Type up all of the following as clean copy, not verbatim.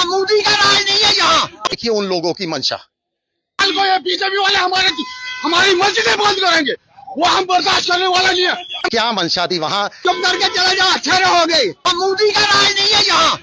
मोदी का राज नहीं है यहाँ। देखिए उन लोगों की मंशा, कल को ये बीजेपी वाले हमारी मस्जिदें बंद करेंगे, वो हम बर्दाश्त करने वाला नहीं है। क्या मंशा थी वहाँ? चुप करके चले जाओ, अच्छे रहोगे। मोदी का राज नहीं है यहाँ।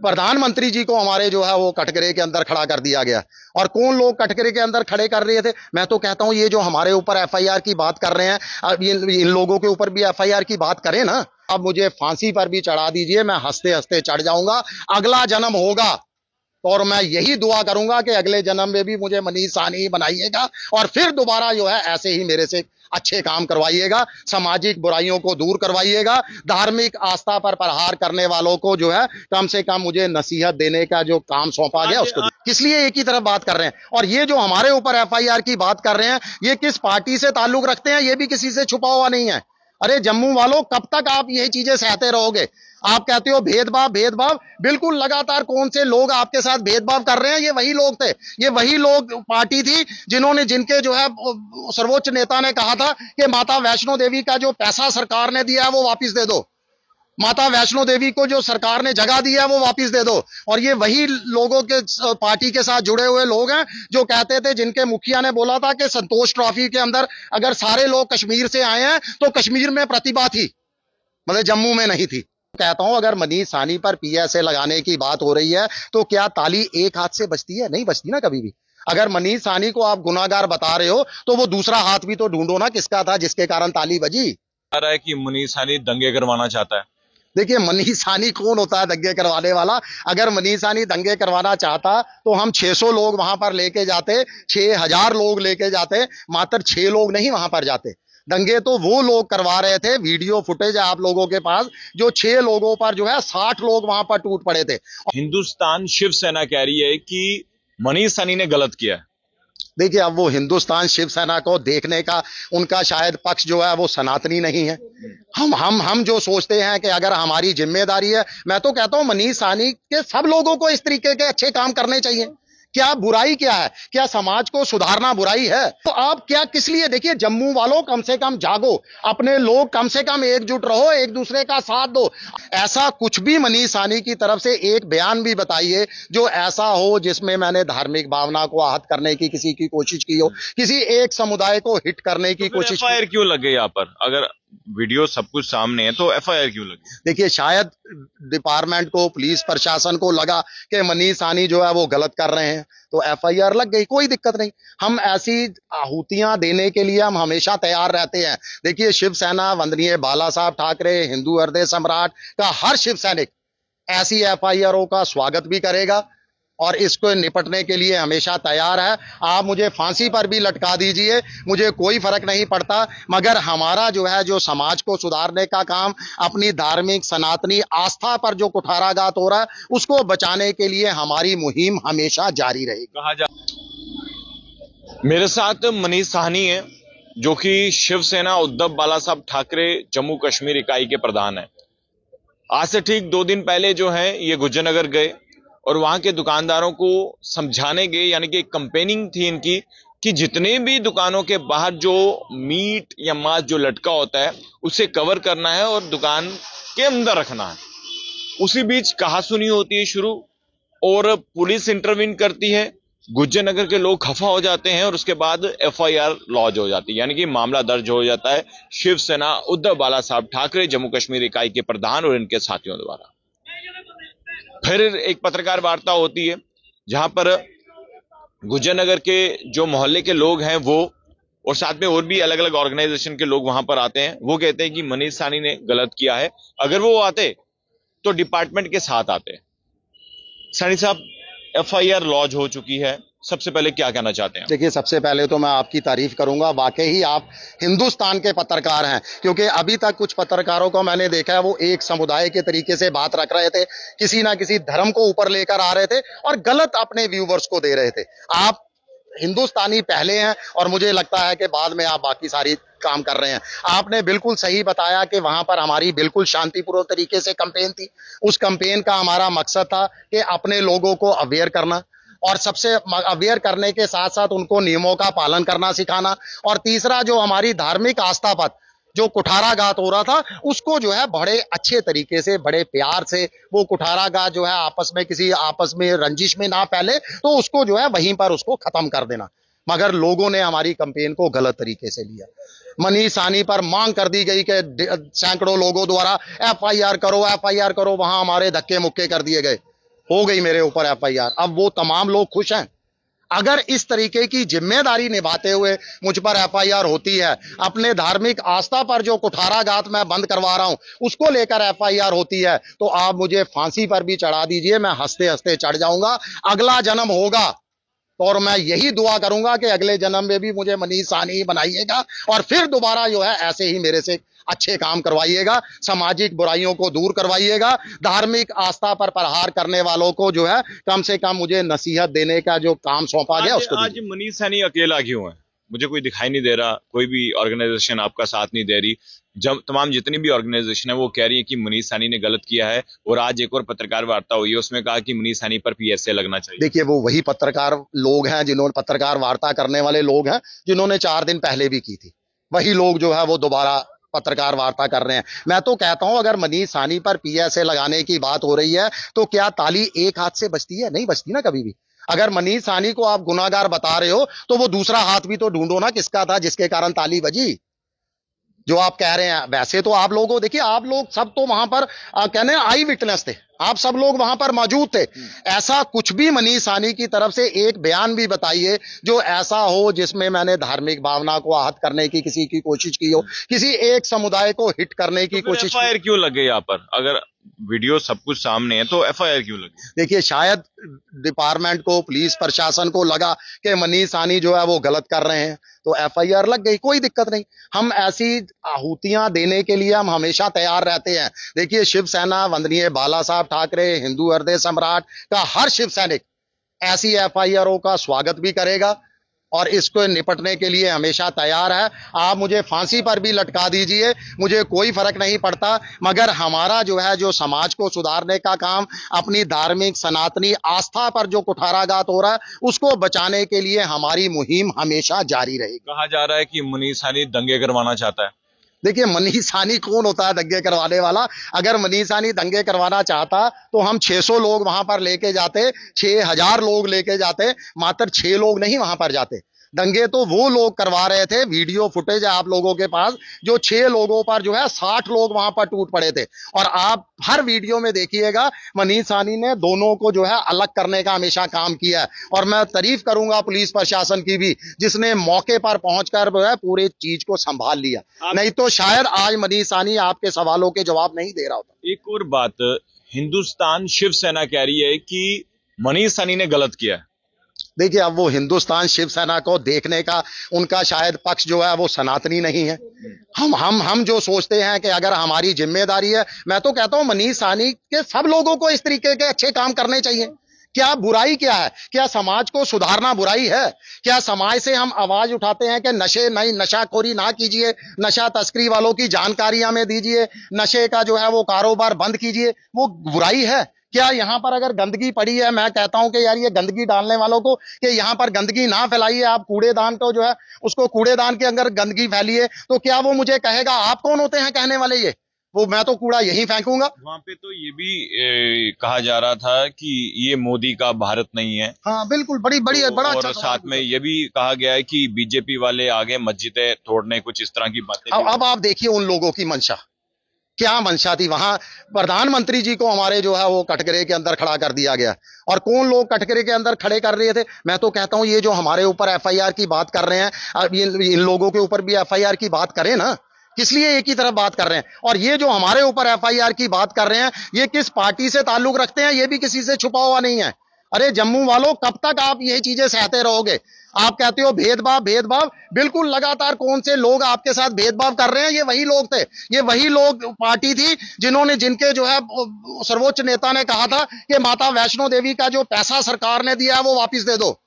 प्रधानमंत्री जी को हमारे जो है वो कटघरे के अंदर खड़ा कर दिया गया। और कौन लोग कटघरे के अंदर खड़े कर रहे थे? मैं तो कहता हूं ये जो हमारे ऊपर एफआईआर की बात कर रहे हैं, अब इन लोगों के ऊपर भी एफआईआर की बात करें ना। अब मुझे फांसी पर भी चढ़ा दीजिए, मैं हंसते हंसते चढ़ जाऊंगा। अगला जन्म होगा और मैं यही दुआ करूंगा कि अगले जन्म में भी मुझे मनीष साहनी बनाइएगा और फिर दोबारा जो है ऐसे ही मेरे से अच्छे काम करवाइएगा, सामाजिक बुराइयों को दूर करवाइएगा, धार्मिक आस्था पर प्रहार करने वालों को जो है कम से कम मुझे नसीहत देने का जो काम सौंपा गया उसको। किस लिए एक ही तरफ बात कर रहे हैं? और ये जो हमारे ऊपर एफआईआर की बात कर रहे हैं, ये किस पार्टी से ताल्लुक रखते हैं ये भी किसी से छुपा हुआ नहीं है। अरे जम्मू वालों, कब तक आप यही चीजें सहते रहोगे? आप कहते हो भेदभाव भेदभाव, बिल्कुल लगातार कौन से लोग आपके साथ भेदभाव कर रहे हैं? ये वही लोग थे, ये वही लोग पार्टी थी जिन्होंने, जिनके जो है सर्वोच्च नेता ने कहा था कि माता वैष्णो देवी का जो पैसा सरकार ने दिया है वो वापस दे दो, माता वैष्णो देवी को जो सरकार ने जगह दी है वो वापस दे दो। और ये वही लोगों के पार्टी के साथ जुड़े हुए लोग हैं जो कहते थे, जिनके मुखिया ने बोला था कि संतोष ट्रॉफी के अंदर अगर सारे लोग कश्मीर से आए हैं तो कश्मीर में प्रतिभा थी, मतलब जम्मू में नहीं थी। कहता हूं अगर मनीष साहनी पर पीएसए लगाने की बात हो रही है तो क्या ताली एक हाथ से बजती है? नहीं बजती ना कभी भी। अगर मनीष साहनी को आप गुनाहगार बता रहे हो तो वो दूसरा हाथ भी तो ढूंढो ना, किसका था जिसके कारण ताली बजी। आ रहा है कि मनीष साहनी दंगे करवाना चाहता है। देखिए मनीष साहनी कौन होता है दंगे करवाने वाला? अगर मनीष साहनी दंगे करवाना चाहता तो हम 600 लोग वहां पर लेके जाते, 6000 लोग लेके जाते, मात्र 6 लोग नहीं वहां पर जाते। दंगे तो वो लोग करवा रहे थे, वीडियो फुटेज है आप लोगों के पास, जो 6 लोगों पर जो है 60 लोग वहां पर टूट पड़े थे। हिंदुस्तान शिवसेना कह रही है कि मनीष साहनी ने गलत किया है। देखिए अब वो हिंदुस्तान शिवसेना को देखने का उनका शायद पक्ष जो है वो सनातनी नहीं है। हम जो सोचते हैं कि अगर हमारी जिम्मेदारी है, मैं तो कहता हूं मनीष साहनी के सब लोगों को इस तरीके के अच्छे काम करने चाहिए। क्या बुराई क्या है? क्या समाज को सुधारना बुराई है? तो आप क्या किस लिए? देखिए जम्मू वालों कम से कम जागो, अपने लोग कम से कम एकजुट रहो, एक दूसरे का साथ दो। ऐसा कुछ भी मनीष साहनी की तरफ से एक बयान भी बताइए जो ऐसा हो जिसमें मैंने धार्मिक भावना को आहत करने की किसी की कोशिश की हो, किसी एक समुदाय को हिट करने की कोशिश। एफआईआर क्यों लग गई यहाँ पर? अगर वीडियो सब कुछ सामने है तो एफआईआर क्यों लगी? देखिए शायद डिपार्टमेंट को, पुलिस प्रशासन को लगा कि मनीष साहनी जो है वो गलत कर रहे हैं तो एफआईआर लग गई। कोई दिक्कत नहीं, हम ऐसी आहुतियां देने के लिए हम हमेशा तैयार रहते हैं। देखिए शिवसेना, वंदनीय बाला साहब ठाकरे, हिंदू हृदय सम्राट का हर शिव सैनिक ऐसी एफआईआरों का स्वागत भी करेगा और इसको निपटने के लिए हमेशा तैयार है। आप मुझे फांसी पर भी लटका दीजिए, मुझे कोई फर्क नहीं पड़ता, मगर हमारा जो है जो समाज को सुधारने का काम, अपनी धार्मिक सनातनी आस्था पर जो कुठाराघात हो रहा है उसको बचाने के लिए हमारी मुहिम हमेशा जारी रहेगी। मेरे साथ मनीष साहनी है जो कि शिवसेना उद्धव बाला साहब ठाकरे जम्मू कश्मीर इकाई के प्रधान है। आज से ठीक 2 दिन पहले जो है ये गुज्जरनगर गए और वहां के दुकानदारों को समझाने गए, यानी कि कंपेनिंग थी इनकी कि जितने भी दुकानों के बाहर जो मीट या मांस जो लटका होता है उसे कवर करना है और दुकान के अंदर रखना है। उसी बीच कहासुनी होती है शुरू और पुलिस इंटरवीन करती है, गुज्जरनगर के लोग खफा हो जाते हैं और उसके बाद एफआईआर लॉन्च हो जाती है, यानी कि मामला दर्ज हो जाता है शिवसेना उद्धव बाला साहब ठाकरे जम्मू कश्मीर इकाई के प्रधान और इनके साथियों द्वारा। फिर एक पत्रकार वार्ता होती है जहां पर गुज्जरनगर के जो मोहल्ले के लोग हैं वो और साथ में और भी अलग अलग ऑर्गेनाइजेशन के लोग वहां पर आते हैं। वो कहते हैं कि मनीष साहनी ने गलत किया है, अगर वो आते तो डिपार्टमेंट के साथ आते। साहनी साहब, एफआईआर लॉन्च हो चुकी है, सबसे पहले क्या कहना चाहते हैं? देखिए सबसे पहले तो मैं आपकी तारीफ करूंगा, वाकई ही आप हिंदुस्तान के पत्रकार हैं, क्योंकि अभी तक कुछ पत्रकारों को मैंने देखा है वो एक समुदाय के तरीके से बात रख रहे थे, किसी ना किसी धर्म को ऊपर लेकर आ रहे थे और गलत अपने व्यूवर्स को दे रहे थे। आप हिंदुस्तानी पहले हैं और मुझे लगता है कि बाद में आप बाकी सारी काम कर रहे हैं। आपने बिल्कुल सही बताया कि वहां पर हमारी बिल्कुल शांतिपूर्ण तरीके से कैंपेन थी। उस कैंपेन का हमारा मकसद था कि अपने लोगों को अवेयर करना और सबसे अवेयर करने के साथ साथ उनको नियमों का पालन करना सिखाना, और तीसरा जो हमारी धार्मिक आस्था पर जो कुठाराघात हो रहा था उसको जो है बड़े अच्छे तरीके से, बड़े प्यार से, वो कुठाराघात जो है आपस में रंजिश में ना फैले, तो उसको जो है वहीं पर उसको खत्म कर देना। मगर लोगों ने हमारी कैंपेन को गलत तरीके से लिया। मनीष साहनी पर मांग कर दी गई कि सैकड़ों लोगों द्वारा एफआईआर करो, वहां हमारे धक्के मुक्के कर दिए गए। हो गई मेरे ऊपर एफआईआर। अब वो तमाम लोग खुश हैं। अगर इस तरीके की जिम्मेदारी निभाते हुए मुझ पर एफआईआर होती है, अपने धार्मिक आस्था पर जो कुठाराघात मैं बंद करवा रहा हूं उसको लेकर एफआईआर होती है, तो आप मुझे फांसी पर भी चढ़ा दीजिए, मैं हंसते हंसते चढ़ जाऊंगा। अगला जन्म होगा और मैं यही दुआ करूंगा कि अगले जन्म में भी मुझे मनीष साहनी ही बनाइएगा और फिर दोबारा जो है ऐसे ही मेरे से अच्छे काम करवाइएगा, सामाजिक बुराइयों को दूर करवाइएगा, धार्मिक आस्था पर प्रहार करने वालों को जो है कम से कम मुझे नसीहत देने का जो काम सौंपा गया उसको आज मनीष साहनी अकेला क्यों है? मुझे कोई दिखाई नहीं दे रहा, कोई भी ऑर्गेनाइजेशन आपका साथ नहीं दे रही। जब तमाम जितनी भी ऑर्गेनाइजेशन है वो कह रही है कि मनीष साहनी ने गलत किया है, और आज एक और पत्रकार वार्ता हुई है, उसमें कहा कि मनीष साहनी पर पीएसए लगना चाहिए। देखिए, वो वही पत्रकार लोग हैं जिन्होंने पत्रकार वार्ता करने वाले लोग हैं जिन्होंने 4 दिन पहले भी की थी। वही लोग जो है वो दोबारा पत्रकार वार्ता कर रहे हैं। मैं तो कहता हूं अगर मनीष साहनी पर पीएसए लगाने की बात हो रही है तो क्या ताली एक हाथ से बजती है? नहीं बजती ना कभी भी। अगर मनीष साहनी को आप गुनाहगार बता रहे हो तो वो दूसरा हाथ भी तो ढूंढो ना, किसका था जिसके कारण ताली बजी। जो आप कह रहे हैं, वैसे तो आप लोगों, देखिए आप लोग सब तो वहां पर कहने आई विटनेस थे, आप सब लोग वहां पर मौजूद थे। ऐसा कुछ भी मनीष साहनी की तरफ से एक बयान भी बताइए जो ऐसा हो जिसमें मैंने धार्मिक भावना को आहत करने की किसी की कोशिश की हो, किसी एक समुदाय को हिट करने की कोशिश। एफआईआर क्यों लग गई यहाँ पर? अगर वीडियो सब कुछ सामने है तो एफआईआर क्यों लगी? देखिए, शायद डिपार्टमेंट को, पुलिस प्रशासन को लगा कि मनीष साहनी जो है वो गलत कर रहे हैं, तो एफआईआर लग गई। कोई दिक्कत नहीं, हम ऐसी आहुतियां देने के लिए हम हमेशा तैयार रहते हैं। देखिए, शिवसेना, वंदनीय बाला साहब ठाकरे, हिंदू हृदय सम्राट का हर शिव सैनिक ऐसी एफआईआरों का स्वागत भी करेगा और इसको निपटने के लिए हमेशा तैयार है। आप मुझे फांसी पर भी लटका दीजिए, मुझे कोई फर्क नहीं पड़ता, मगर हमारा जो है जो समाज को सुधारने का काम, अपनी धार्मिक सनातनी आस्था पर जो कुठाराघात हो रहा है उसको बचाने के लिए हमारी मुहिम हमेशा जारी रहेगी। कहा जा रहा है कि मनीष साहनी दंगे करवाना चाहता है। देखिए, मनीष साहनी कौन होता है दंगे करवाने वाला? अगर मनीष साहनी दंगे करवाना चाहता तो हम 600 लोग वहां पर लेके जाते, 6000 लोग लेके जाते, मात्र 6 लोग नहीं वहां पर जाते। दंगे तो वो लोग करवा रहे थे, वीडियो फुटेज है आप लोगों के पास, जो 6 लोगों पर जो है 60 लोग वहां पर टूट पड़े थे। और आप हर वीडियो में देखिएगा मनीष साहनी ने दोनों को जो है अलग करने का हमेशा काम किया है। और मैं तारीफ करूंगा पुलिस प्रशासन की भी, जिसने मौके पर पहुंचकर जो है पूरे चीज को संभाल लिया, नहीं तो शायद आज मनीष साहनी आपके सवालों के जवाब नहीं दे रहा होता। एक और बात, हिंदुस्तान शिवसेना कह रही है कि मनीष साहनी ने गलत किया है। देखिए, अब वो हिंदुस्तान शिवसेना को देखने का उनका शायद पक्ष जो है वो सनातनी नहीं है। हम जो सोचते हैं कि अगर हमारी जिम्मेदारी है, मैं तो कहता हूं मनीष साहनी के सब लोगों को इस तरीके के अच्छे काम करने चाहिए। क्या बुराई क्या है? क्या समाज को सुधारना बुराई है? क्या समाज से हम आवाज उठाते हैं कि नशाखोरी ना कीजिए, नशा तस्करी वालों की जानकारियां में दीजिए, नशे का जो है वो कारोबार बंद कीजिए, वो बुराई है? क्या यहाँ पर अगर गंदगी पड़ी है, मैं कहता हूं कि यार ये गंदगी डालने वालों को कि यहाँ पर गंदगी ना फैलाइए, आप कूड़ेदान को जो है उसको कूड़ेदान के अंदर गंदगी फैलिए, तो क्या वो मुझे कहेगा आप कौन होते हैं कहने वाले? ये वो मैं तो कूड़ा यहीं फेंकूंगा। वहां पे तो ये भी कहा जा रहा था कि ये मोदी का भारत नहीं है। हाँ बिल्कुल, बड़ा और अच्छा साथ में ये भी कहा गया है कि बीजेपी वाले आगे मस्जिदें तोड़ने, कुछ इस तरह की बातें। अब आप देखिए उन लोगों की मंशा, क्या मंशा थी। वहां प्रधानमंत्री जी को हमारे जो है वो कटघरे के अंदर खड़ा कर दिया गया। और कौन लोग कटघरे के अंदर खड़े कर रहे थे? मैं तो कहता हूं ये जो हमारे ऊपर एफआईआर की बात कर रहे हैं, अब इन लोगों के ऊपर भी एफआईआर की बात करें ना, किस लिए एक ही तरफ बात कर रहे हैं? और ये जो हमारे ऊपर एफआईआर की बात कर रहे हैं, ये किस पार्टी से ताल्लुक रखते हैं ये भी किसी से छुपा हुआ नहीं है। अरे जम्मू वालों, कब तक आप यही चीजें सहते रहोगे? आप कहते हो भेदभाव, बिल्कुल लगातार कौन से लोग आपके साथ भेदभाव कर रहे हैं? ये वही लोग थे, ये वही लोग पार्टी थी जिनके जो है सर्वोच्च नेता ने कहा था कि माता वैष्णो देवी का जो पैसा सरकार ने दिया है वो वापिस दे दो,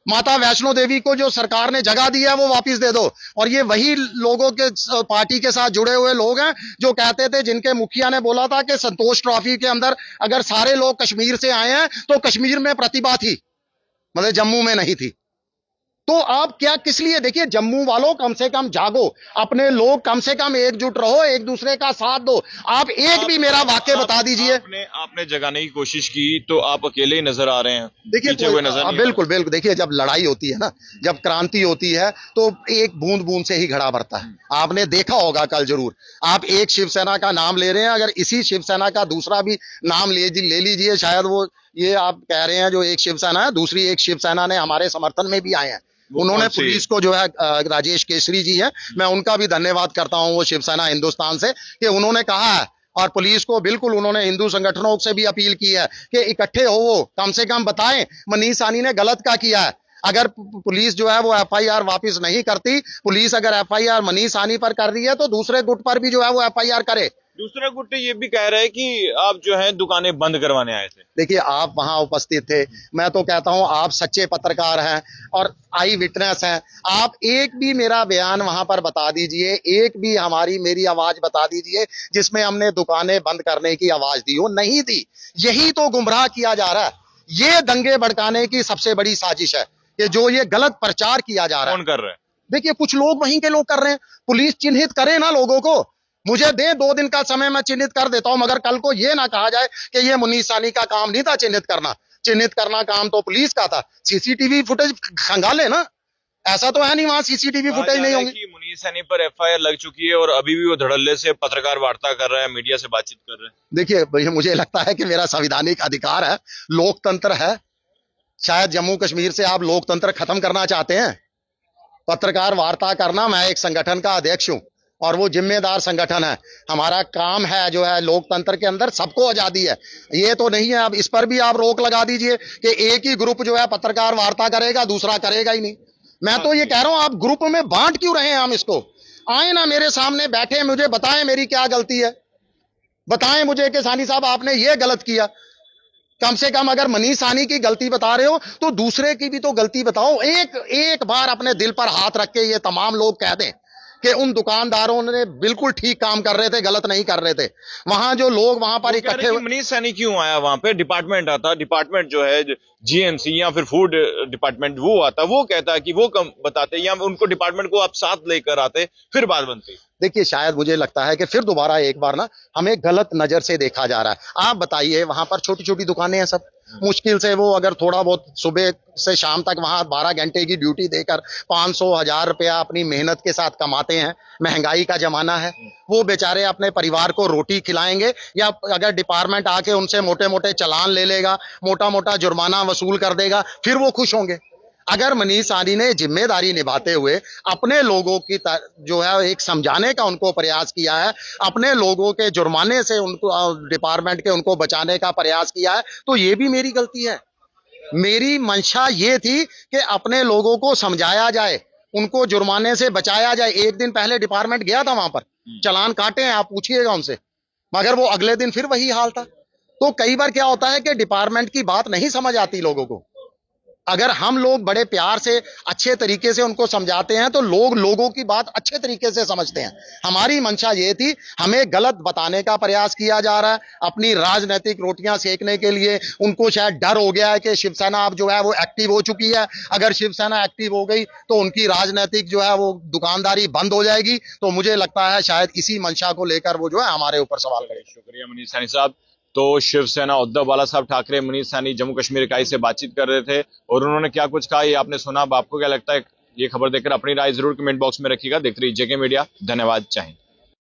माता वैष्णो देवी को जो सरकार ने जगह दी है वो वापस दे दो। और ये वही लोगों के पार्टी के साथ जुड़े हुए लोग हैं जो कहते थे, जिनके मुखिया ने बोला था कि संतोष ट्रॉफी के अंदर अगर सारे लोग कश्मीर से आए हैं तो कश्मीर में प्रतिभा थी, मतलब जम्मू में नहीं थी। तो आप क्या किस लिए? देखिए जम्मू वालों कम से कम जागो, अपने लोग कम से कम एकजुट रहो, एक दूसरे का साथ दो। आप एक भी मेरा वाक्य बता दीजिए। आपने जगाने की कोशिश की तो आप अकेले ही नजर आ रहे हैं, देखिए पीछे हुए नजर नहीं बिल्कुल बिल्कुल। देखिए जब लड़ाई होती है ना, जब क्रांति होती है तो एक बूंद बूंद से ही घड़ा भरता है। आपने देखा होगा कल जरूर, आप एक शिवसेना का नाम ले रहे हैं, अगर इसी शिवसेना का दूसरा भी नाम ले लीजिए, शायद वो ये आप कह रहे हैं जो एक शिवसेना है, दूसरी एक शिवसेना ने हमारे समर्थन में भी आए हैं। उन्होंने पुलिस को जो है राजेश केसरी जी है, मैं उनका भी धन्यवाद करता हूं, वो शिवसेना हिंदुस्तान से, कि उन्होंने कहा है और पुलिस को बिल्कुल उन्होंने हिंदू संगठनों से भी अपील की है कि इकट्ठे हो, वो कम से कम बताएं मनीष साहनी ने गलत क्या किया है। अगर पुलिस जो है वो एफआईआर वापस नहीं करती, पुलिस अगर एफआईआर मनीष साहनी पर कर रही है तो दूसरे गुट पर भी जो है वो एफआईआर करे। दूसरा गुट ये भी कह रहे हैं कि आप जो है दुकानें बंद करवाने आए थे। देखिए आप वहां उपस्थित थे, मैं तो कहता हूं आप सच्चे पत्रकार हैं और आई विटनेस हैं। आप एक भी मेरा बयान वहां पर बता दीजिए, एक भी मेरी आवाज बता दीजिए जिसमें हमने दुकानें बंद करने की आवाज दी हो। नहीं दी। यही तो गुमराह किया जा रहा है। ये दंगे भड़काने की सबसे बड़ी साजिश है कि जो ये गलत प्रचार किया जा रहा है। कौन कर रहा है? देखिए कुछ लोग वहीं के लोग कर रहे हैं। पुलिस चिन्हित करे ना लोगों को, मुझे दे 2 दिन का समय, मैं चिन्हित कर देता हूं, मगर कल को ये ना कहा जाए कि ये मुनीष साहनी का काम नहीं था चिन्हित करना काम तो पुलिस का था। सीसीटीवी फुटेज खंगाले ना, ऐसा तो है नहीं वहां सीसीटीवी फुटेज नहीं होंगी। मुनीष साहनी पर एफआईआर लग चुकी है और अभी भी वो धड़ल्ले से पत्रकार वार्ता कर रहा है, मीडिया से बातचीत कर रहे हैं। देखिए भैया मुझे लगता है कि मेरा संवैधानिक अधिकार है, लोकतंत्र है। शायद जम्मू कश्मीर से आप लोकतंत्र खत्म करना चाहते हैं, पत्रकार वार्ता करना। मैं एक संगठन का अध्यक्ष हूं और वो जिम्मेदार संगठन है। हमारा काम है जो है, लोकतंत्र के अंदर सबको आजादी है, ये तो नहीं है। अब इस पर भी आप रोक लगा दीजिए कि एक ही ग्रुप जो है पत्रकार वार्ता करेगा, दूसरा करेगा ही नहीं। मैं तो ये कह रहा हूं आप ग्रुप में बांट क्यों रहे हैं? हम इसको आए ना, मेरे सामने बैठे, मुझे बताएं मेरी क्या गलती है, बताएं मुझे कि साहनी साहब आपने ये गलत किया। कम से कम अगर मनीष साहनी की गलती बता रहे हो तो दूसरे की भी तो गलती बताओ। एक बार अपने दिल पर हाथ रख के ये तमाम लोग कह दें कि उन दुकानदारों ने बिल्कुल ठीक काम कर रहे थे, गलत नहीं कर रहे थे। वहां जो लोग वहां पर इकट्ठे हुए, मनीष साहनी क्यों आया वहां पे? डिपार्टमेंट आता, डिपार्टमेंट जो है जीएमसी या फिर फूड डिपार्टमेंट वो आता, वो कहता है कि वो कम बताते, या उनको डिपार्टमेंट को आप साथ लेकर आते फिर बात बनती। देखिए शायद मुझे लगता है कि फिर दोबारा एक बार ना हमें गलत नजर से देखा जा रहा है। आप बताइए वहां पर छोटी छोटी दुकानें हैं सब, मुश्किल से वो अगर थोड़ा बहुत सुबह से शाम तक वहां 12 घंटे की ड्यूटी देकर 500-1000 रुपया अपनी मेहनत के साथ कमाते हैं। महंगाई का जमाना है, वो बेचारे अपने परिवार को रोटी खिलाएंगे या अगर डिपार्टमेंट आके उनसे मोटे मोटे चालान ले लेगा, मोटा मोटा जुर्माना वसूल कर देगा, फिर वो खुश होंगे? अगर मनीष साहनी ने जिम्मेदारी निभाते हुए अपने लोगों की जो है एक समझाने का उनको प्रयास किया है, अपने लोगों के जुर्माने से उनको डिपार्टमेंट के उनको बचाने का प्रयास किया है, तो ये भी मेरी गलती है। मेरी मंशा ये थी कि अपने लोगों को समझाया जाए, उनको जुर्माने से बचाया जाए। एक दिन पहले डिपार्टमेंट गया था वहां पर, चालान काटे हैं, आप पूछिएगा उनसे, मगर वो अगले दिन फिर वही हाल था। तो कई बार क्या होता है कि डिपार्टमेंट की बात नहीं समझ आती लोगों को। अगर हम लोग बड़े प्यार से अच्छे तरीके से उनको समझाते हैं तो लोगों की बात अच्छे तरीके से समझते हैं। हमारी मंशा ये थी, हमें गलत बताने का प्रयास किया जा रहा है अपनी राजनीतिक रोटियां सेकने के लिए। उनको शायद डर हो गया है कि शिवसेना अब जो है वो एक्टिव हो चुकी है, अगर शिवसेना एक्टिव हो गई तो उनकी राजनीतिक जो है वो दुकानदारी बंद हो जाएगी। तो मुझे लगता है शायद इसी मंशा को लेकर वो जो है हमारे ऊपर सवाल करें। शुक्रिया मनीष साहनी साहब। तो शिवसेना उद्धव बाला साहब ठाकरे मनीष साहनी जम्मू कश्मीर इकाई से बातचीत कर रहे थे और उन्होंने क्या कुछ कहा ये आपने सुना। अब आपको क्या लगता है? ये खबर देखकर अपनी राय जरूर कमेंट बॉक्स में रखिएगा। देखते रहिए जेके मीडिया। धन्यवाद। जय हिंद।